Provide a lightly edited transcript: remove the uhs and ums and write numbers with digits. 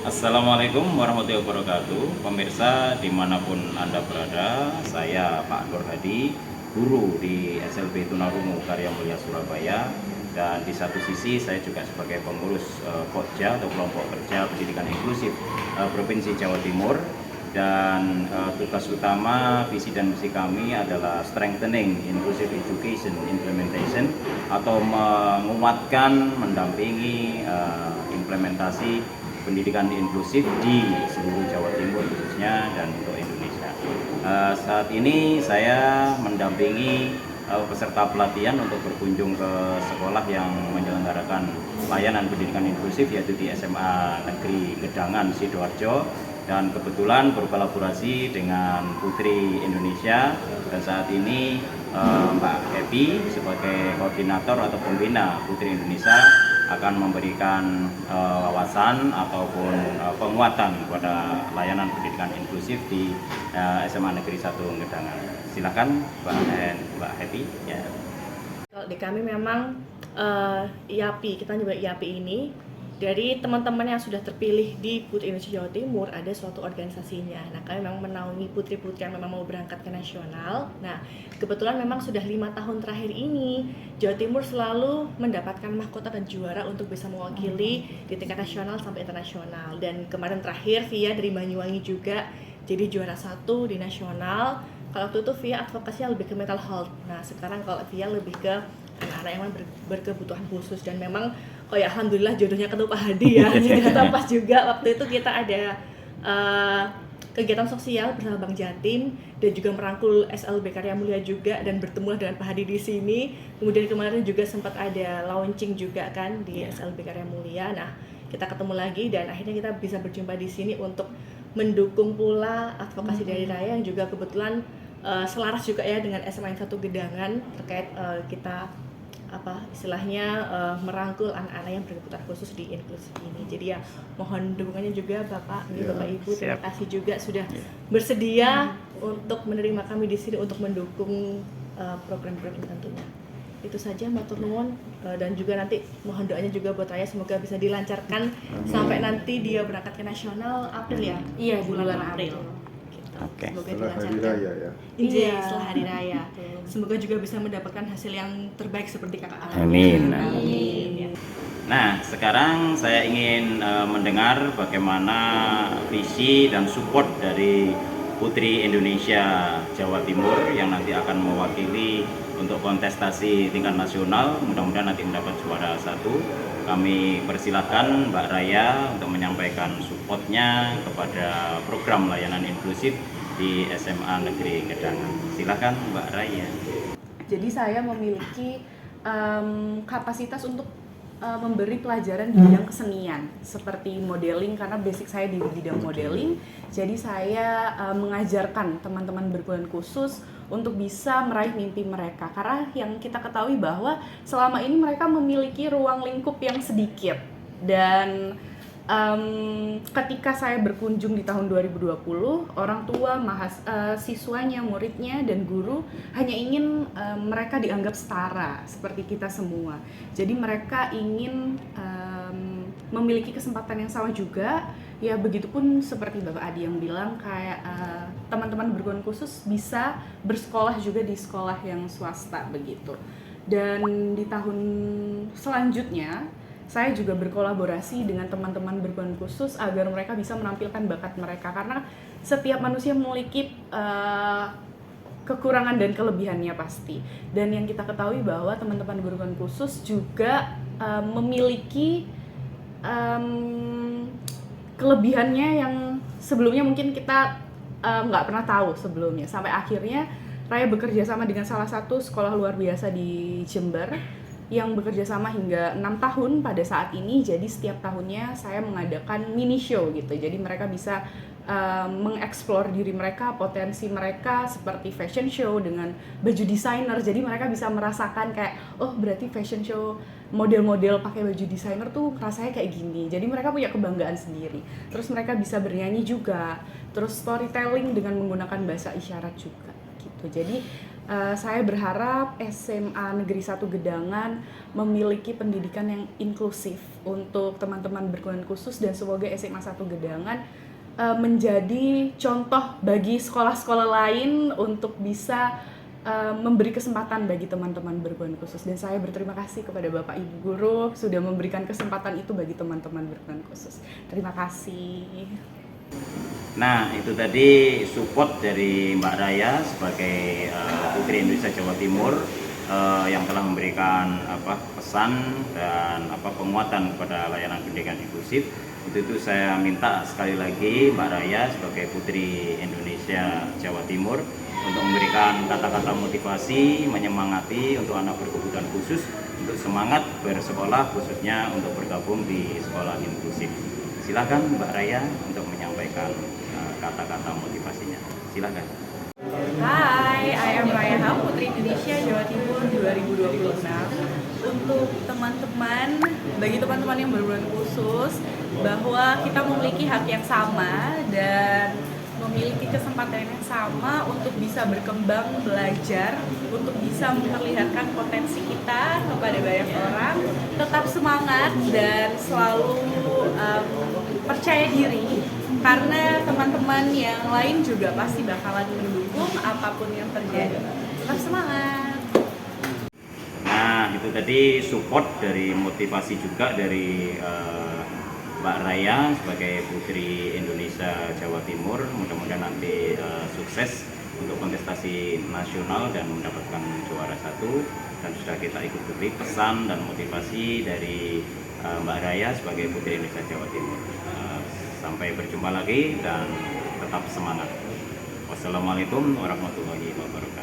Assalamualaikum warahmatullahi wabarakatuh. Pemirsa dimanapun Anda berada, saya Pak Nur Hadi, guru di SLB Tunarungu Karya Mulia Surabaya. Dan di satu sisi saya juga sebagai pengurus Pokja atau Kelompok Kerja Pendidikan Inklusif Provinsi Jawa Timur. Dan tugas utama visi dan misi kami adalah strengthening inclusive education implementation, atau menguatkan, mendampingi implementasi pendidikan inklusif di seluruh Jawa Timur khususnya dan untuk Indonesia. Saat ini saya mendampingi peserta pelatihan untuk berkunjung ke sekolah yang menyelenggarakan layanan pendidikan inklusif, yaitu di SMA Negeri Gedangan Sidoarjo, dan kebetulan berkolaborasi dengan Putri Indonesia. Dan saat ini Mbak Happy sebagai koordinator atau pembina Putri Indonesia akan memberikan wawasan ataupun penguatan kepada layanan pendidikan inklusif di SMA Negeri 1 Gedangan. Silakan Mbak Happy. Ya. Kalau di kami memang IAPI, kita nyebut IAPI ini dari teman-teman yang sudah terpilih di Putri Indonesia Jawa Timur, ada suatu organisasinya. Nah, kami memang menaungi putri-putri yang memang mau berangkat ke nasional. Nah, kebetulan memang sudah 5 tahun terakhir ini Jawa Timur selalu mendapatkan mahkota dan juara untuk bisa mewakili di tingkat nasional sampai internasional. Dan kemarin terakhir Via dari Banyuwangi juga jadi juara 1 di nasional. Kalau waktu itu Via advokasinya lebih ke mental health. Nah, sekarang kalau Via lebih ke anak-anak yang berkebutuhan khusus. Dan memang ya alhamdulillah jodohnya ketemu Pak Hadi ya. Jadi kata pas juga waktu itu kita ada kegiatan sosial bersama Bank Jatim dan juga merangkul SLB Karya Mulia juga, dan bertemu dengan Pak Hadi di sini. Kemudian kemarin juga sempat ada launching juga kan di SLB Karya Mulia. Nah, kita ketemu lagi dan akhirnya kita bisa berjumpa di sini untuk mendukung pula advokasi dari Raya yang juga kebetulan selaras juga ya dengan SMA 1 Gedangan terkait kita istilahnya merangkul anak-anak yang berkebutuhan khusus di inklusif ini. Jadi ya mohon dukungannya juga Bapak, Bapak Ibu. Terima kasih juga sudah bersedia untuk menerima kami di sini untuk mendukung program-program ini tentunya. Itu saja, matur nuwun, dan juga nanti mohon doanya juga buat Raya, semoga bisa dilancarkan sampai nanti dia berangkat ke nasional April ya. Iya, bulan April. Oke. Semoga setelah dilancarkan. hari raya ya. Iya, setelah hari raya. Semoga juga bisa mendapatkan hasil yang terbaik seperti kakak Alam. Amin. Amin. Nah, sekarang saya ingin mendengar bagaimana visi dan support dari Putri Indonesia Jawa Timur yang nanti akan mewakili untuk kontestasi tingkat nasional. Mudah-mudahan nanti mendapat juara 1. Kami persilahkan Mbak Raya untuk menyampaikan supportnya kepada program layanan inklusif di SMA Negeri Gedangan. Silakan Mbak Raya. Jadi saya memiliki kapasitas untuk memberi pelajaran di bidang kesenian seperti modeling, karena basic saya di bidang modeling. Jadi saya mengajarkan teman-teman berkebutuhan khusus untuk bisa meraih mimpi mereka, karena yang kita ketahui bahwa selama ini mereka memiliki ruang lingkup yang sedikit. Dan ketika saya berkunjung di tahun 2020, orang tua, siswanya, muridnya, dan guru hanya ingin mereka dianggap setara seperti kita semua. Jadi mereka ingin memiliki kesempatan yang sama juga. Ya begitupun seperti Bapak Adi yang bilang, kayak teman-teman berkebutuhan khusus bisa bersekolah juga di sekolah yang swasta begitu. Dan di tahun selanjutnya saya juga berkolaborasi dengan teman-teman berkebutuhan khusus agar mereka bisa menampilkan bakat mereka, karena setiap manusia memiliki kekurangan dan kelebihannya pasti. Dan yang kita ketahui bahwa teman-teman berkebutuhan khusus juga memiliki kelebihannya yang sebelumnya mungkin kita nggak pernah tahu sebelumnya. Sampai akhirnya Raya bekerja sama dengan salah satu sekolah luar biasa di Jember yang bekerja sama hingga 6 tahun pada saat ini. Jadi setiap tahunnya saya mengadakan mini show gitu. Jadi mereka bisa mengeksplor diri mereka, potensi mereka, seperti fashion show dengan baju desainer. Jadi mereka bisa merasakan kayak, oh berarti fashion show model-model pakai baju desainer tuh rasanya kayak gini. Jadi mereka punya kebanggaan sendiri. Terus mereka bisa bernyanyi juga, terus storytelling dengan menggunakan bahasa isyarat juga gitu. Jadi saya berharap SMA Negeri 1 Gedangan memiliki pendidikan yang inklusif untuk teman-teman berkebutuhan khusus, dan semoga SMA 1 Gedangan menjadi contoh bagi sekolah-sekolah lain untuk bisa memberi kesempatan bagi teman-teman berkebutuhan khusus. Dan saya berterima kasih kepada Bapak Ibu Guru sudah memberikan kesempatan itu bagi teman-teman berkebutuhan khusus. Terima kasih. Nah, itu tadi support dari Mbak Raya sebagai Putri Indonesia Jawa Timur yang telah memberikan pesan dan penguatan kepada layanan pendidikan inklusif. Itu saya minta sekali lagi Mbak Raya sebagai Putri Indonesia Jawa Timur untuk memberikan kata-kata motivasi, menyemangati untuk anak berkebutuhan khusus untuk semangat bersekolah, khususnya untuk bergabung di sekolah inklusif. Silakan Mbak Raya untuk menyampaikan kata-kata motivasinya. Silakan. Hai, I am Raya Ham, Putri Indonesia Jawa Timur 2026. Untuk teman-teman, bagi teman-teman yang berkebutuhan khusus, bahwa kita memiliki hak yang sama dan memiliki kesempatan yang sama untuk bisa berkembang, belajar, untuk bisa memperlihatkan potensi kita kepada banyak orang. Tetap semangat dan selalu percaya diri, karena teman-teman yang lain juga pasti bakalan mendukung apapun yang terjadi. Tetap semangat. Nah, itu tadi support dari motivasi juga dari Mbak Raya sebagai Putri Indonesia Jawa Timur. Mudah-mudahan nanti sukses untuk kontestasi nasional dan mendapatkan juara 1. Dan sudah kita ikuti pesan dan motivasi dari Mbak Raya sebagai Putri Indonesia Jawa Timur. Sampai berjumpa lagi dan tetap semangat. Wassalamualaikum warahmatullahi wabarakatuh.